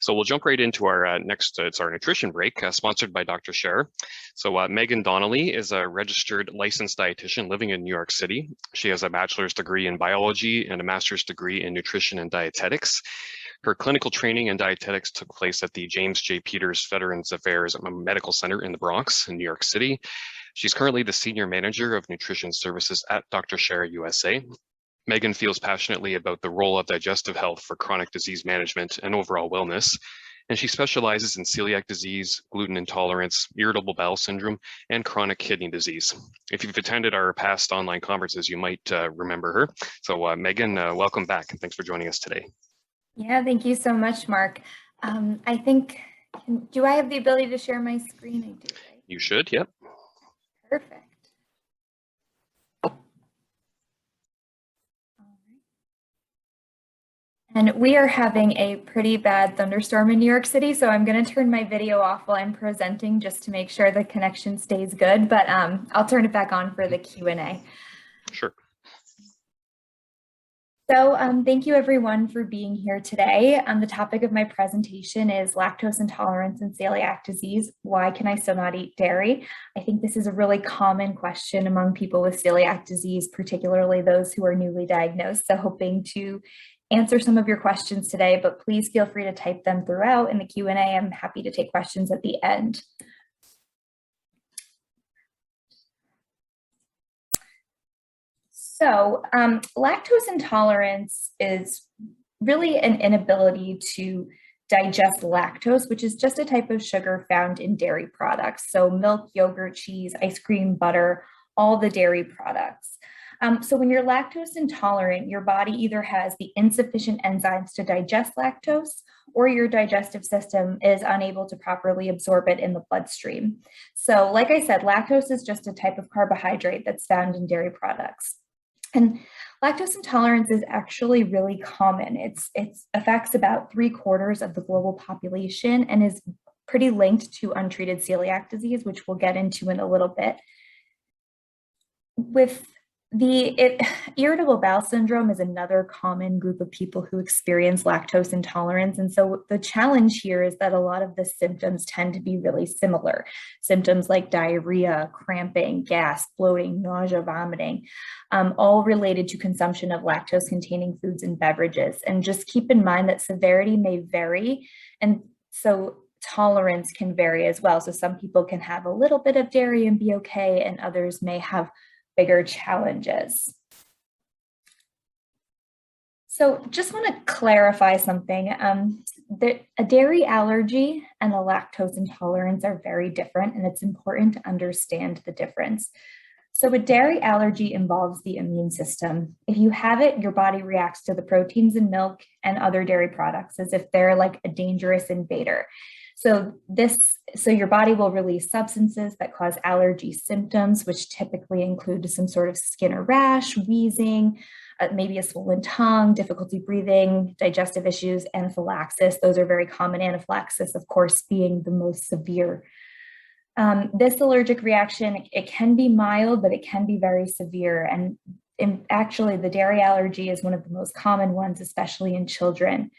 So we'll jump right into our next, it's our nutrition break, sponsored by Dr. Scher. So Meghan Donnelly is a registered licensed dietitian living in New York City. She has a bachelor's degree in biology and a master's degree in nutrition and dietetics. Her clinical training in dietetics took place at the James J. Peters Veterans Affairs Medical Center in the Bronx in New York City. She's currently the Senior Manager of Nutrition Services at Dr. Scher USA. Meghan feels passionately about the role of digestive health for chronic disease management and overall wellness, and she specializes in celiac disease, gluten intolerance, irritable bowel syndrome, and chronic kidney disease. If you've attended our past online conferences, you might remember her. So Meghan, welcome back, and thanks for joining us today. Yeah, thank you so much, Mark. I think, do I have the ability to share my screen? I do, right? You should, yep. Perfect. And we are having a pretty bad thunderstorm in New York City, so I'm going to turn my video off while I'm presenting just to make sure the connection stays good, but I'll turn it back on for the Q&A. Sure. So thank you everyone for being here today. The topic of my presentation is lactose intolerance and celiac disease. Why can I still not eat dairy? I think this is a really common question among people with celiac disease, particularly those who are newly diagnosed. So hoping to answer some of your questions today, but please feel free to type them throughout in the Q&A. I'm happy to take questions at the end. So lactose intolerance is really an inability to digest lactose, which is just a type of sugar found in dairy products. So milk, yogurt, cheese, ice cream, butter, all the dairy products. So when you're lactose intolerant, your body either has the insufficient enzymes to digest lactose, or your digestive system is unable to properly absorb it in the bloodstream. So like I said, lactose is just a type of carbohydrate that's found in dairy products. And lactose intolerance is actually really common. It affects about 3/4 of the global population and is pretty linked to untreated celiac disease, which we'll get into in a little bit. Irritable bowel syndrome is another common group of people who experience lactose intolerance. And so the challenge here is that a lot of the symptoms tend to be really similar. Symptoms like diarrhea, cramping, gas, bloating, nausea, vomiting, all related to consumption of lactose-containing foods and beverages. And just keep in mind that severity may vary. And so tolerance can vary as well. So some people can have a little bit of dairy and be okay, and others may have bigger challenges. So just want to clarify something. A dairy allergy and a lactose intolerance are very different, and it's important to understand the difference. So a dairy allergy involves the immune system. If you have it, your body reacts to the proteins in milk and other dairy products as if they're like a dangerous invader. So your body will release substances that cause allergy symptoms, which typically include some sort of skin or rash, wheezing, maybe a swollen tongue, difficulty breathing, digestive issues, anaphylaxis. Those are very common, anaphylaxis, of course, being the most severe. This allergic reaction, it can be mild, but it can be very severe. And actually, the dairy allergy is one of the most common ones, especially in children.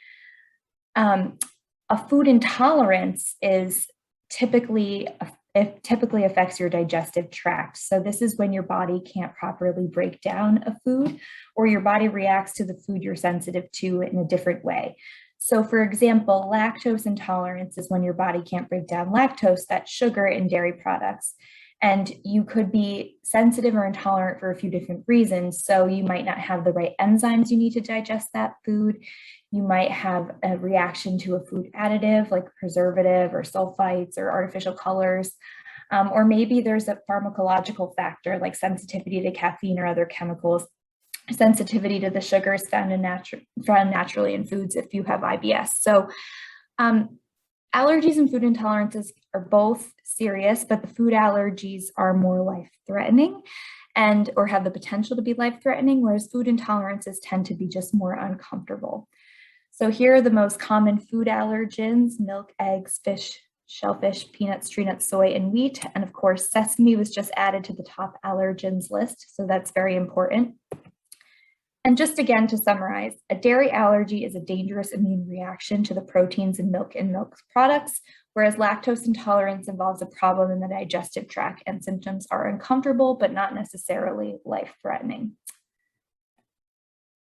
A food intolerance is typically affects your digestive tract. So this is when your body can't properly break down a food, or your body reacts to the food you're sensitive to in a different way. So for example, lactose intolerance is when your body can't break down lactose, that's sugar in dairy products. And you could be sensitive or intolerant for a few different reasons. So you might not have the right enzymes you need to digest that food. You might have a reaction to a food additive like preservative or sulfites or artificial colors. Or maybe there's a pharmacological factor like sensitivity to caffeine or other chemicals, sensitivity to the sugars found naturally in foods if you have IBS. So allergies and food intolerances are both serious, but the food allergies are more life-threatening or have the potential to be life-threatening, whereas food intolerances tend to be just more uncomfortable. So here are the most common food allergens: milk, eggs, fish, shellfish, peanuts, tree nuts, soy, and wheat. And of course, sesame was just added to the top allergens list, so that's very important. And just again, to summarize, a dairy allergy is a dangerous immune reaction to the proteins in milk and milk products, whereas lactose intolerance involves a problem in the digestive tract and symptoms are uncomfortable, but not necessarily life-threatening.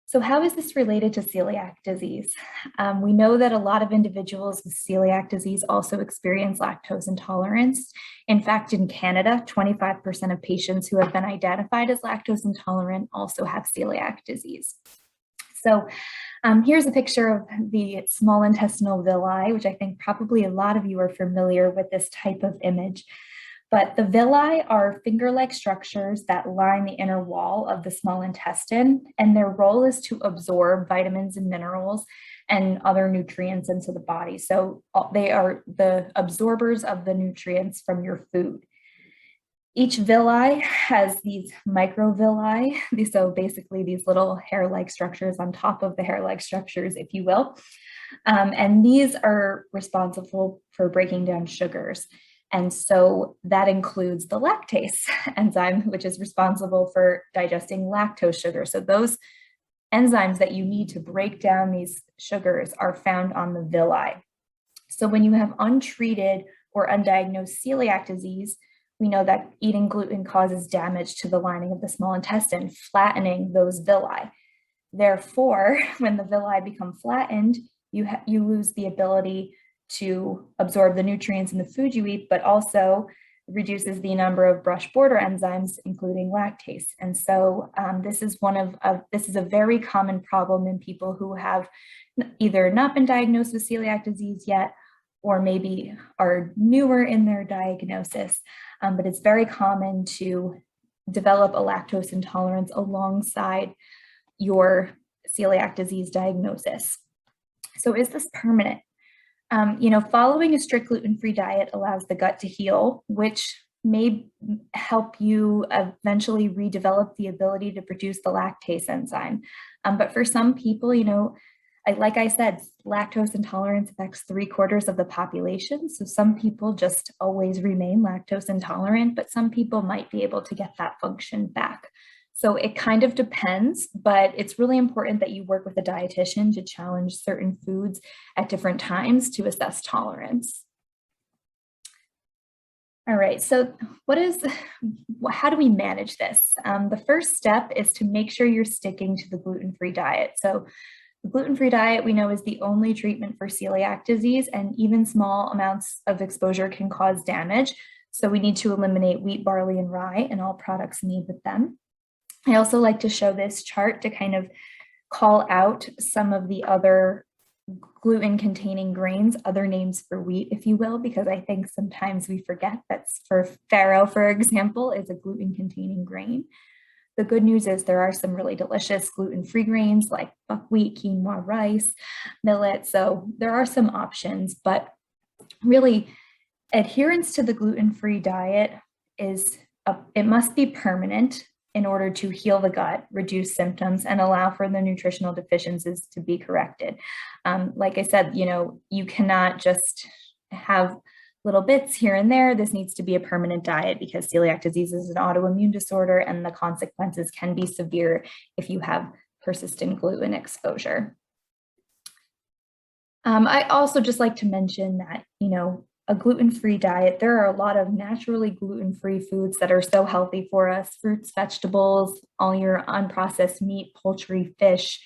So how is this related to celiac disease? We know that a lot of individuals with celiac disease also experience lactose intolerance. In fact, in Canada, 25% of patients who have been identified as lactose intolerant also have celiac disease. So here's a picture of the small intestinal villi, which I think probably a lot of you are familiar with this type of image. But the villi are finger-like structures that line the inner wall of the small intestine, and their role is to absorb vitamins and minerals and other nutrients into the body. So they are the absorbers of the nutrients from your food. Each villi has these microvilli, so basically these little hair-like structures on top of the hair-like structures, if you will. And these are responsible for breaking down sugars. And so that includes the lactase enzyme, which is responsible for digesting lactose sugar. So those enzymes that you need to break down these sugars are found on the villi. So when you have untreated or undiagnosed celiac disease, we know that eating gluten causes damage to the lining of the small intestine, flattening those villi. Therefore, when the villi become flattened, you lose the ability to absorb the nutrients in the food you eat, but also reduces the number of brush border enzymes, including lactase. And so this is a very common problem in people who have either not been diagnosed with celiac disease yet, or maybe are newer in their diagnosis. But it's very common to develop a lactose intolerance alongside your celiac disease diagnosis. So is this permanent? Following a strict gluten-free diet allows the gut to heal, which may help you eventually redevelop the ability to produce the lactase enzyme. But for some people, like I said, lactose intolerance affects 3/4 of the population. So some people just always remain lactose intolerant, but some people might be able to get that function back. So it kind of depends, but it's really important that you work with a dietitian to challenge certain foods at different times to assess tolerance. All right, so how do we manage this? The first step is to make sure you're sticking to the gluten-free diet. So the gluten-free diet we know is the only treatment for celiac disease, and even small amounts of exposure can cause damage. So we need to eliminate wheat, barley, and rye and all products made with them. I also like to show this chart to kind of call out some of the other gluten-containing grains, other names for wheat, if you will, because I think sometimes we forget that for farro, for example, is a gluten-containing grain. The good news is there are some really delicious gluten-free grains like buckwheat, quinoa, rice, millet. So there are some options, but really adherence to the gluten-free diet it must be permanent in order to heal the gut, reduce symptoms, and allow for the nutritional deficiencies to be corrected. Like I said, you cannot just have little bits here and there. This needs to be a permanent diet because celiac disease is an autoimmune disorder and the consequences can be severe if you have persistent gluten exposure. I also just like to mention that, a gluten-free diet, there are a lot of naturally gluten-free foods that are so healthy for us: fruits, vegetables, all your unprocessed meat, poultry, fish,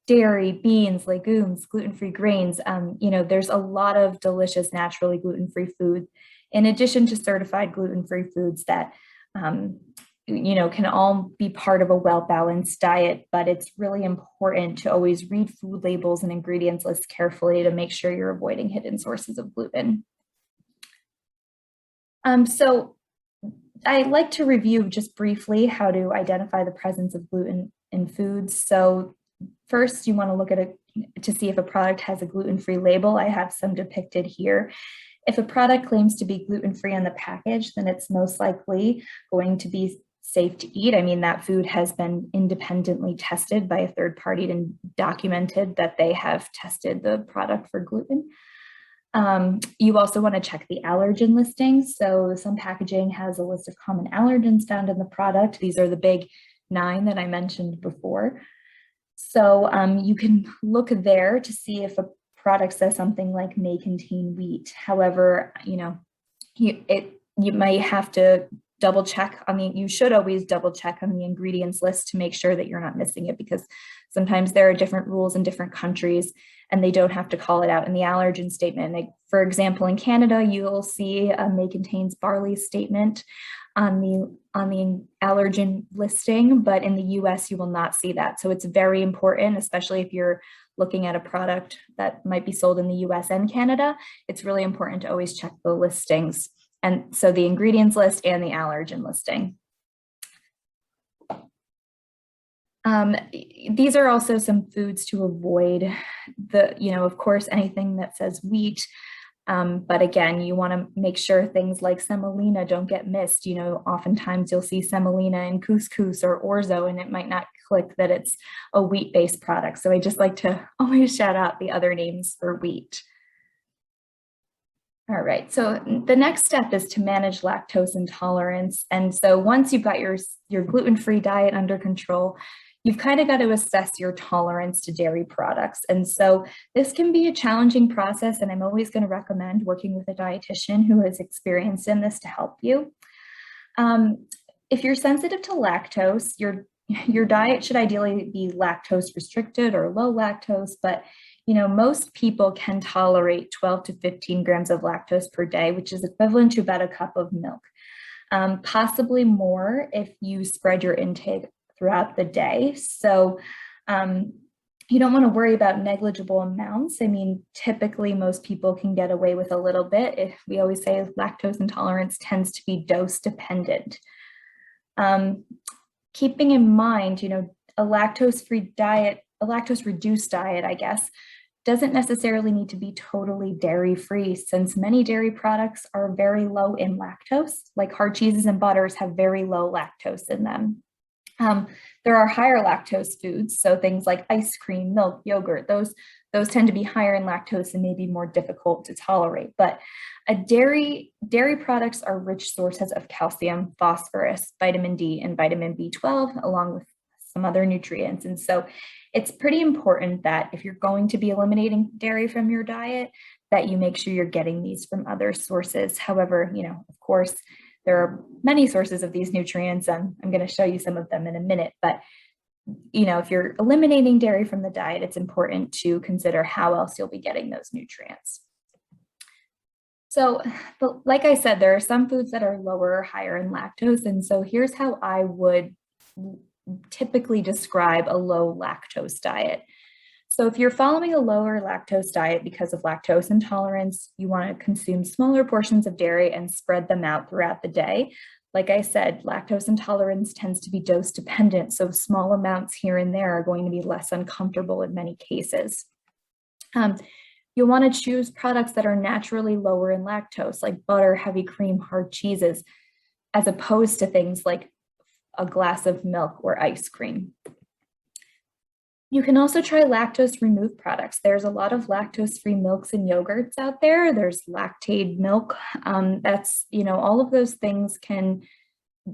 dairy, beans, legumes, gluten-free grains. There's a lot of delicious naturally gluten-free food, in addition to certified gluten-free foods that can all be part of a well-balanced diet. But it's really important to always read food labels and ingredients lists carefully to make sure you're avoiding hidden sources of gluten. So I like to review just briefly how to identify the presence of gluten in foods. So first, you want to look at it to see if a product has a gluten-free label. I have some depicted here. If a product claims to be gluten-free on the package, then it's most likely going to be safe to eat. I mean, that food has been independently tested by a third party and documented that they have tested the product for gluten. You also want to check the allergen listings. So some packaging has a list of common allergens found in the product. These are the big 9 that I mentioned before. So you can look there to see if a product says something like may contain wheat. However, you might have to double check. I mean, you should always double check on the ingredients list to make sure that you're not missing it, because sometimes there are different rules in different countries and they don't have to call it out in the allergen statement. Like, for example, in Canada, you'll see a may contains barley statement on the allergen listing, but in the US, you will not see that. So it's very important, especially if you're looking at a product that might be sold in the US and Canada, it's really important to always check the listings. And so the ingredients list and the allergen listing. These are also some foods to avoid. Of course, anything that says wheat. But again, you want to make sure things like semolina don't get missed. Oftentimes you'll see semolina in couscous or orzo, and it might not click that it's a wheat-based product. So I just like to always shout out the other names for wheat. All right, so the next step is to manage lactose intolerance. And so once you've got your gluten-free diet under control, you've kind of got to assess your tolerance to dairy products. And so this can be a challenging process, and I'm always going to recommend working with a dietitian who has experience in this to help you. If you're sensitive to lactose, your diet should ideally be lactose restricted or low lactose, but most people can tolerate 12 to 15 grams of lactose per day, which is equivalent to about a cup of milk, possibly more if you spread your intake throughout the day. So you don't want to worry about negligible amounts. I mean, typically most people can get away with a little bit. We always say lactose intolerance tends to be dose dependent. Keeping in mind, a lactose-free diet, a lactose-reduced diet, I guess, doesn't necessarily need to be totally dairy-free, since many dairy products are very low in lactose, like hard cheeses and butters have very low lactose in them. There are higher lactose foods, so things like ice cream, milk, yogurt, those tend to be higher in lactose and may be more difficult to tolerate. But dairy products are rich sources of calcium, phosphorus, vitamin D, and vitamin B12, along with some other nutrients. And so it's pretty important that if you're going to be eliminating dairy from your diet, that you make sure you're getting these from other sources. However, of course, there are many sources of these nutrients, and I'm going to show you some of them in a minute. But, if you're eliminating dairy from the diet, it's important to consider how else you'll be getting those nutrients. So, like I said, there are some foods that are lower or higher in lactose. And so here's how I would typically describe a low lactose diet. So if you're following a lower lactose diet because of lactose intolerance, you want to consume smaller portions of dairy and spread them out throughout the day. Like I said, lactose intolerance tends to be dose dependent, so small amounts here and there are going to be less uncomfortable in many cases. You'll want to choose products that are naturally lower in lactose, like butter, heavy cream, hard cheeses, as opposed to things like a glass of milk or ice cream. You can also try lactose removed products. There's a lot of lactose-free milks and yogurts out there. There's lactate milk. All of those things can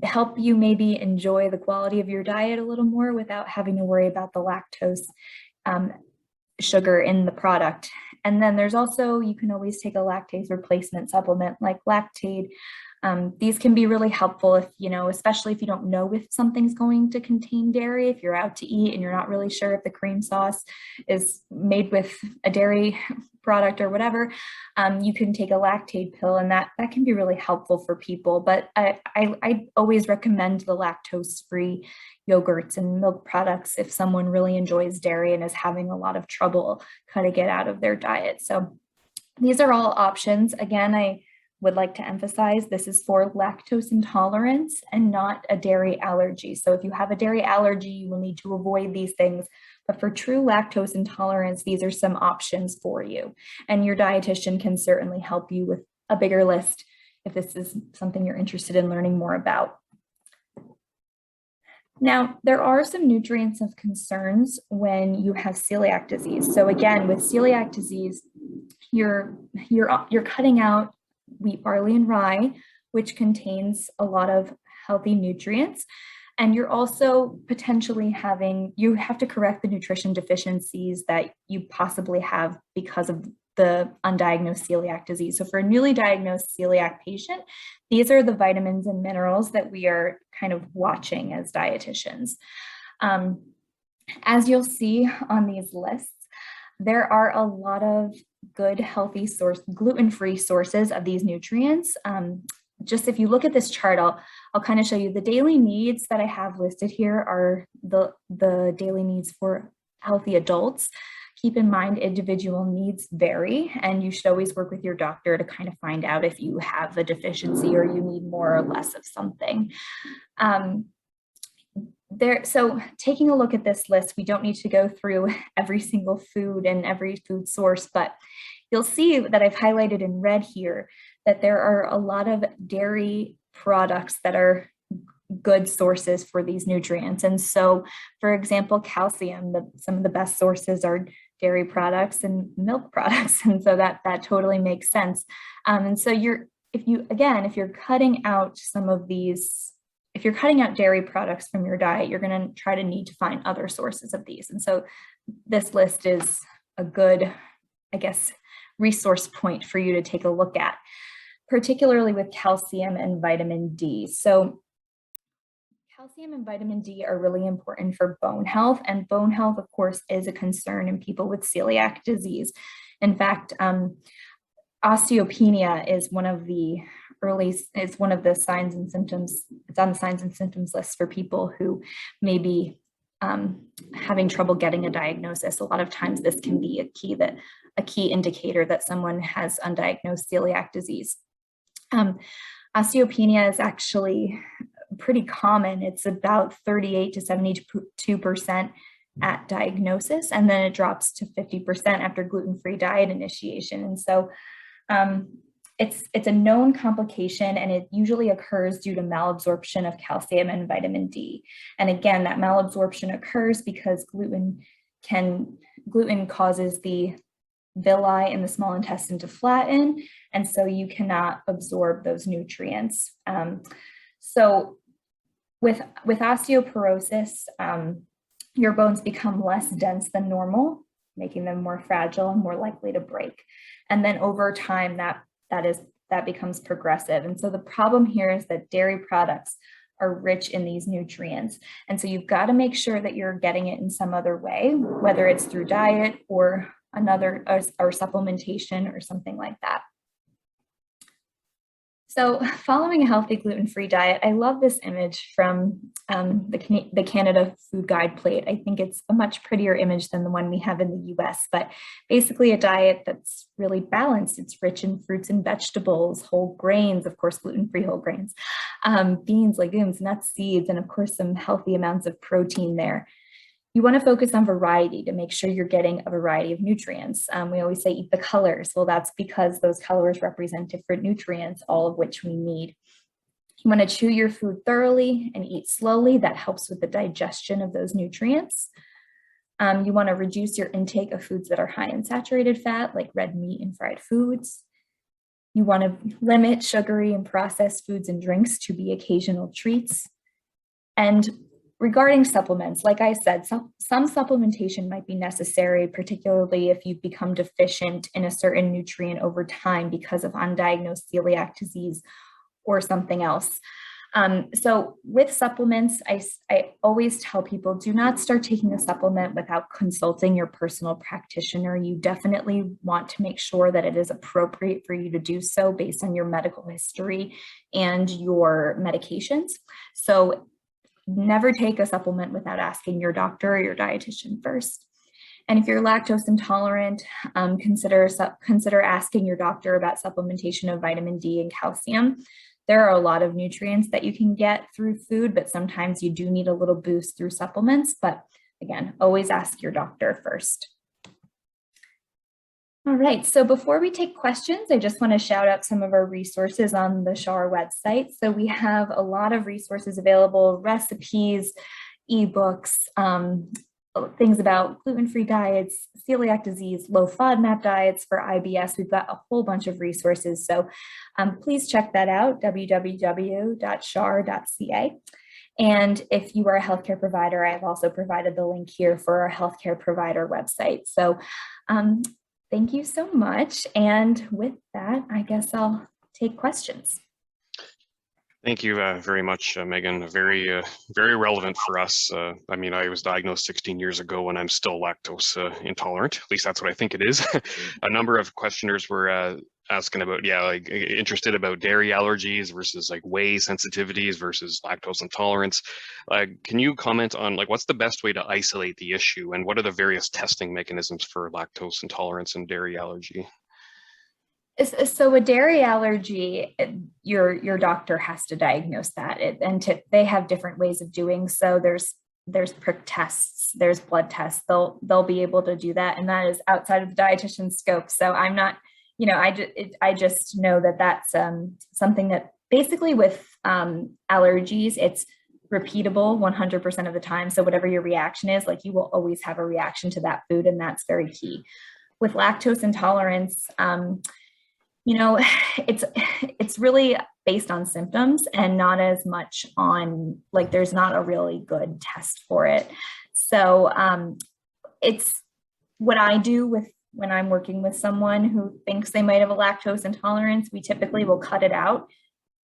help you maybe enjoy the quality of your diet a little more without having to worry about the lactose sugar in the product. And then there's also, you can always take a lactase replacement supplement like Lactaid. These can be really helpful if, especially if you don't know if something's going to contain dairy, if you're out to eat and you're not really sure if the cream sauce is made with a dairy product or whatever, you can take a Lactaid pill, and that can be really helpful for people. But I always recommend the lactose-free yogurts and milk products if someone really enjoys dairy and is having a lot of trouble cutting it out of their diet. So these are all options. Again, I would like to emphasize this is for lactose intolerance and not a dairy allergy. So if you have a dairy allergy, you will need to avoid these things. But for true lactose intolerance, these are some options for you. And your dietitian can certainly help you with a bigger list if this is something you're interested in learning more about. Now, there are some nutrients of concerns when you have celiac disease. So again, with celiac disease, you're cutting out wheat, barley, and rye, which contains a lot of healthy nutrients. And you're also potentially you have to correct the nutrition deficiencies that you possibly have because of the undiagnosed celiac disease. So for a newly diagnosed celiac patient, these are the vitamins and minerals that we are kind of watching as dietitians. As you'll see on these lists, there are a lot of good, healthy gluten-free sources of these nutrients. Just if you look at this chart, I'll kind of show you the daily needs that I have listed here are the daily needs for healthy adults. Keep in mind, individual needs vary, and you should always work with your doctor to kind of find out if you have a deficiency or you need more or less of something. So taking a look at this list, we don't need to go through every single food and every food source, but you'll see that I've highlighted in red here that there are a lot of dairy products that are good sources for these nutrients. And so, for example, calcium, some of the best sources are dairy products and milk products. And so that totally makes sense. And so if you're cutting out if you're cutting out dairy products from your diet, you're going to need to find other sources of these. And so this list is a good, I guess, resource point for you to take a look at, particularly with calcium and vitamin D. So calcium and vitamin D are really important for bone health, and bone health, of course, is a concern in people with celiac disease. In fact, osteopenia is one of the signs and symptoms. It's on the signs and symptoms list for people who may be having trouble getting a diagnosis. A lot of times this can be a key indicator that someone has undiagnosed celiac disease. Osteopenia is actually pretty common. It's about 38 to 72% at diagnosis, and then it drops to 50% after gluten-free diet initiation. And so it's a known complication, and it usually occurs due to malabsorption of calcium and vitamin D. And again, that malabsorption occurs because gluten causes the villi in the small intestine to flatten, and so you cannot absorb those nutrients. So with osteoporosis, your bones become less dense than normal, making them more fragile and more likely to break. And then over time, that becomes progressive. And so the problem here is that dairy products are rich in these nutrients. And so you've got to make sure that you're getting it in some other way, whether it's through diet or supplementation or something like that. So following a healthy gluten-free diet, I love this image from the Canada Food Guide plate. I think it's a much prettier image than the one we have in the US, but basically a diet that's really balanced. It's rich in fruits and vegetables, whole grains, of course, gluten-free whole grains, beans, legumes, nuts, seeds, and of course, some healthy amounts of protein there. You want to focus on variety to make sure you're getting a variety of nutrients. We always say eat the colors. Well, that's because those colors represent different nutrients, all of which we need. You want to chew your food thoroughly and eat slowly. That helps with the digestion of those nutrients. You want to reduce your intake of foods that are high in saturated fat, like red meat and fried foods. You want to limit sugary and processed foods and drinks to be occasional treats. And regarding supplements, like I said, some supplementation might be necessary, particularly if you've become deficient in a certain nutrient over time because of undiagnosed celiac disease or something else. So with supplements, I always tell people, do not start taking a supplement without consulting your personal practitioner. You definitely want to make sure that it is appropriate for you to do so based on your medical history and your medications. So never take a supplement without asking your doctor or your dietitian first. And if you're lactose intolerant, consider asking your doctor about supplementation of vitamin D and calcium. There are a lot of nutrients that you can get through food, but sometimes you do need a little boost through supplements. But again, always ask your doctor first. All right, so before we take questions, I just want to shout out some of our resources on the SHAR website. So we have a lot of resources available, recipes, ebooks, things about gluten-free diets, celiac disease, low FODMAP diets for IBS. We've got a whole bunch of resources. So please check that out, www.shar.ca. And if you are a healthcare provider, I have also provided the link here for our healthcare provider website. So thank you so much. And with that, I guess I'll take questions. Thank you very much, Megan. Very relevant for us. I mean, I was diagnosed 16 years ago and I'm still lactose intolerant. At least that's what I think it is. A number of questioners were asking about, like interested about dairy allergies versus like whey sensitivities versus lactose intolerance. Can you comment on like what's the best way to isolate the issue and what are the various testing mechanisms for lactose intolerance and dairy allergy? So a dairy allergy, your doctor has to diagnose that, they have different ways of doing so. There's prick tests, there's blood tests. They'll be able to do that, and that is outside of the dietitian's scope. So I'm not, I just know that that's something that basically with allergies, it's repeatable 100% of the time. So whatever your reaction is, like you will always have a reaction to that food, and that's very key. With lactose intolerance, it's really based on symptoms and not as much on like there's not a really good test for it. So it's what I do when I'm working with someone who thinks they might have a lactose intolerance. We typically will cut it out,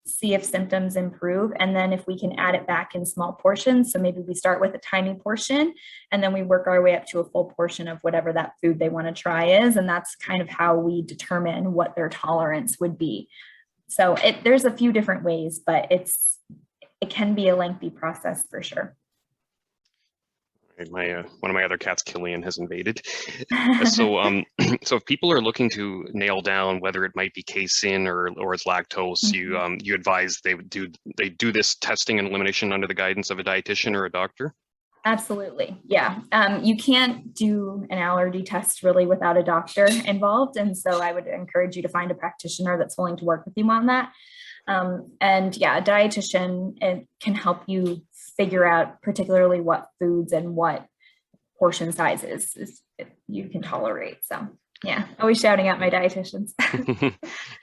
see if symptoms improve, and then if we can add it back in small portions. So maybe we start with a tiny portion and then we work our way up to a full portion of whatever that food they want to try is. And that's kind of how we determine what their tolerance would be. So there's a few different ways, but it can be a lengthy process for sure. One of my other cats, Killian, has invaded. So if people are looking to nail down whether it might be casein or it's lactose, you advise they do this testing and elimination under the guidance of a dietitian or a doctor? Absolutely. Yeah. You can't do an allergy test really without a doctor involved. And so I would encourage you to find a practitioner that's willing to work with you on that. And yeah, a dietitian can help you figure out particularly what foods and what portion sizes you can tolerate. So yeah, always shouting out my dietitians.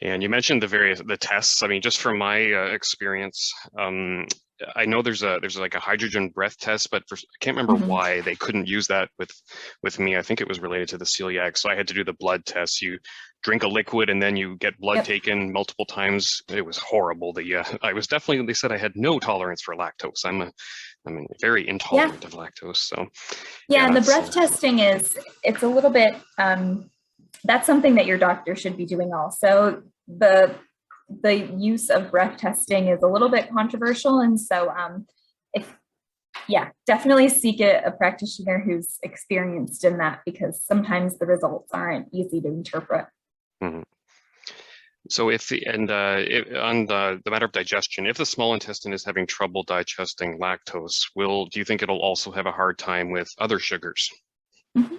And you mentioned the tests. I mean, just from my experience, I know there's like a hydrogen breath test, but I can't remember why they couldn't use that with me. I think it was related to the celiac. So I had to do the blood test. You drink a liquid and then you get blood taken multiple times. It was horrible. They said I had no tolerance for lactose. I'm very intolerant of lactose. So yeah, and the breath testing it's a little bit, that's something that your doctor should be doing also. The use of breath testing is a little bit controversial. And so definitely seek a practitioner who's experienced in that, because sometimes the results aren't easy to interpret. Mm-hmm. So on the matter of digestion, if the small intestine is having trouble digesting lactose, do you think it'll also have a hard time with other sugars? Mm-hmm.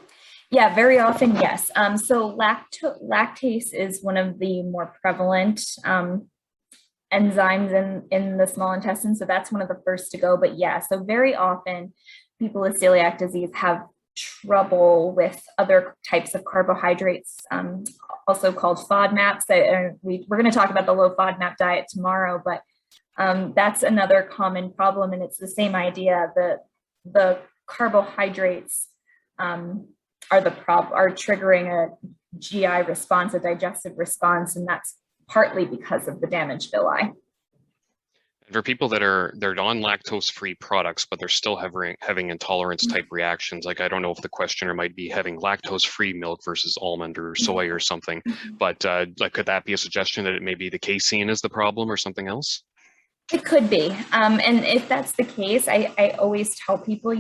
Yeah, very often, yes. So lactase is one of the more prevalent enzymes in the small intestine. So that's one of the first to go. But yeah, so very often people with celiac disease have trouble with other types of carbohydrates, also called FODMAPs. We're going to talk about the low FODMAP diet tomorrow, but that's another common problem. And it's the same idea that the carbohydrates are triggering a GI response, a digestive response, and that's partly because of the damaged villi. For people they're on lactose-free products, but they're still having intolerance type reactions, like I don't know if the questioner might be having lactose-free milk versus almond or soy or something, but could that be a suggestion that it may be the casein is the problem or something else? It could be. And if that's the case, I always tell people,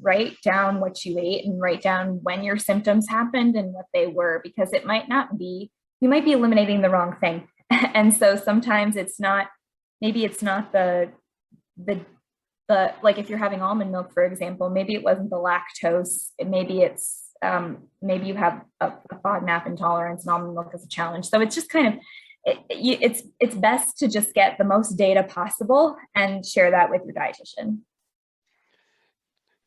write down what you ate and write down when your symptoms happened and what they were, because it might not be, you might be eliminating the wrong thing. And so sometimes maybe it's not the like if you're having almond milk, for example, maybe it wasn't the lactose. Maybe it's, maybe you have a FODMAP intolerance and almond milk is a challenge. So it's just kind of, it's best to just get the most data possible and share that with your dietitian.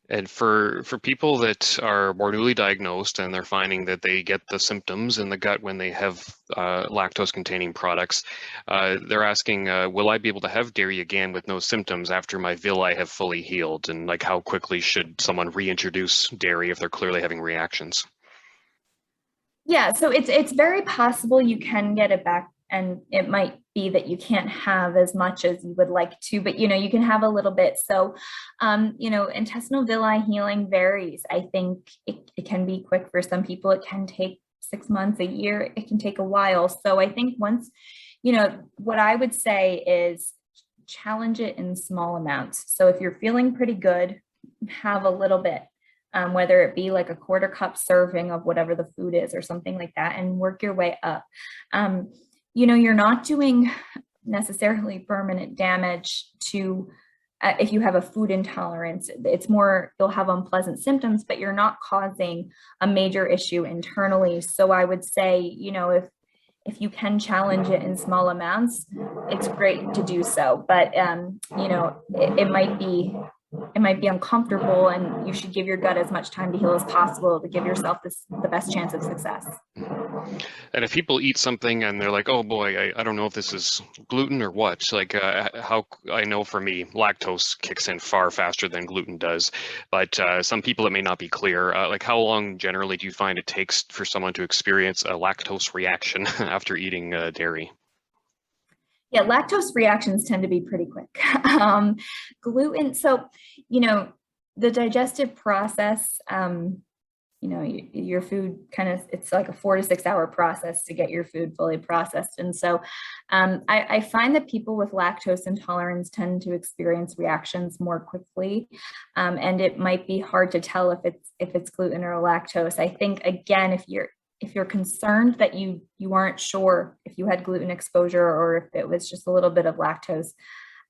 And for people that are more newly diagnosed and they're finding that they get the symptoms in the gut when they have lactose-containing products, they're asking, will I be able to have dairy again with no symptoms after my villi have fully healed? And like, how quickly should someone reintroduce dairy if they're clearly having reactions? Yeah, so it's very possible you can get it back, and it might be that you can't have as much as you would like to, but you can have a little bit. So intestinal villi healing varies. I think it can be quick for some people. It can take 6 months, a year, it can take a while. So I think once, what I would say is challenge it in small amounts. So if you're feeling pretty good, have a little bit, whether it be like a quarter cup serving of whatever the food is or something like that, and work your way up. You're not doing necessarily permanent damage to, if you have a food intolerance. It's more, you'll have unpleasant symptoms, but you're not causing a major issue internally. So I would say, if you can challenge it in small amounts, it's great to do so. But it might be uncomfortable, and you should give your gut as much time to heal as possible to give yourself the best chance of success. And if people eat something and they're like, oh boy, I don't know if this is gluten or what, like how I know for me, lactose kicks in far faster than gluten does. But some people, it may not be clear. Like how long generally do you find it takes for someone to experience a lactose reaction after eating dairy? Yeah, lactose reactions tend to be pretty quick. Gluten, so, the digestive process, your food it's like a 4 to 6 hour process to get your food fully processed. And so I find that people with lactose intolerance tend to experience reactions more quickly. And it might be hard to tell if it's gluten or lactose. I think, again, if you're concerned that you aren't sure if you had gluten exposure or if it was just a little bit of lactose,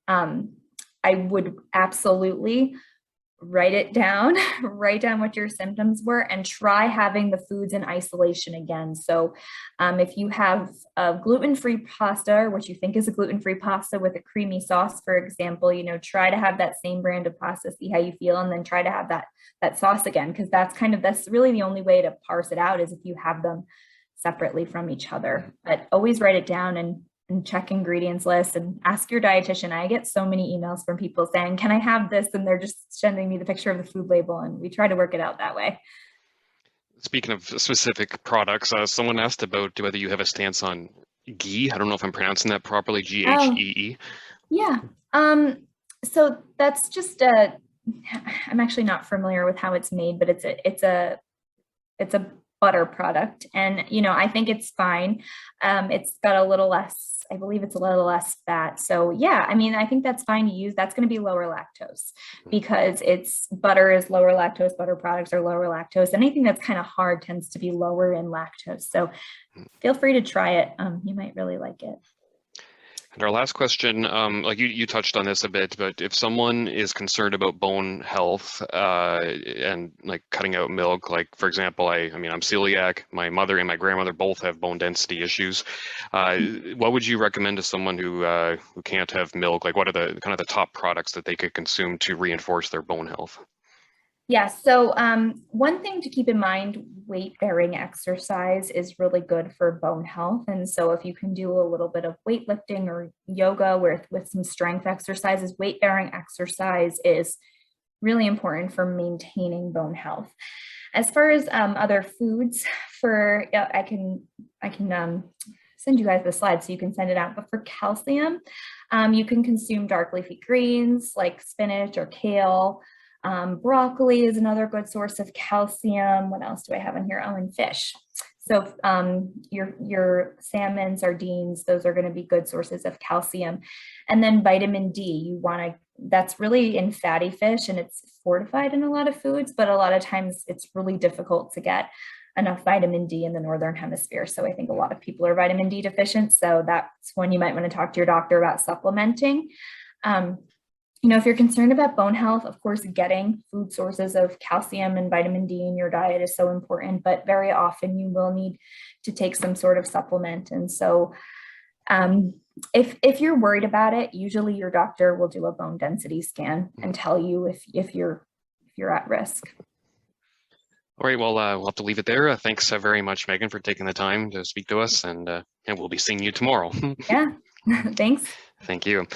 I would absolutely write it down, write down what your symptoms were, and try having the foods in isolation again. So if you have a gluten-free pasta, or what you think is a gluten-free pasta with a creamy sauce, for example, try to have that same brand of pasta, see how you feel, and then try to have that sauce again, because that's really the only way to parse it out, is if you have them separately from each other. But always write it down and check ingredients lists and ask your dietitian. I get so many emails from people saying, can I have this? And they're just sending me the picture of the food label, and we try to work it out that way. Speaking of specific products, someone asked about whether you have a stance on ghee. I don't know if I'm pronouncing that properly, Ghee. Yeah. So that's just I'm actually not familiar with how it's made, but it's a butter product, and I think it's fine. It's got a little less, I believe it's a little less fat. So yeah, I think that's fine to use. That's going to be lower lactose, because butter is lower lactose. Butter products are lower lactose. Anything that's kind of hard tends to be lower in lactose. So feel free to try it. You might really like it. And our last question, like you touched on this a bit, but if someone is concerned about bone health and like cutting out milk, like for example, I'm celiac, my mother and my grandmother both have bone density issues. What would you recommend to someone who can't have milk? Like what are the kind of the top products that they could consume to reinforce their bone health? Yeah, so one thing to keep in mind, weight-bearing exercise is really good for bone health. And so if you can do a little bit of weightlifting or yoga with some strength exercises, weight-bearing exercise is really important for maintaining bone health. As far as other foods, I can send you guys the slide so you can send it out. But for calcium, you can consume dark leafy greens like spinach or kale. Broccoli is another good source of calcium. What else do I have in here? Oh, and fish. So your salmon, sardines, those are going to be good sources of calcium. And then vitamin D, that's really in fatty fish, and it's fortified in a lot of foods, but a lot of times it's really difficult to get enough vitamin D in the Northern Hemisphere. So I think a lot of people are vitamin D deficient. So that's when you might want to talk to your doctor about supplementing. If you're concerned about bone health, of course, getting food sources of calcium and vitamin D in your diet is so important, but very often you will need to take some sort of supplement. And so if you're worried about it, usually your doctor will do a bone density scan and tell you if you're you're at risk. All right, well, we'll have to leave it there. Thanks very much, Megan, for taking the time to speak to us, and we'll be seeing you tomorrow. Yeah, thanks. Thank you.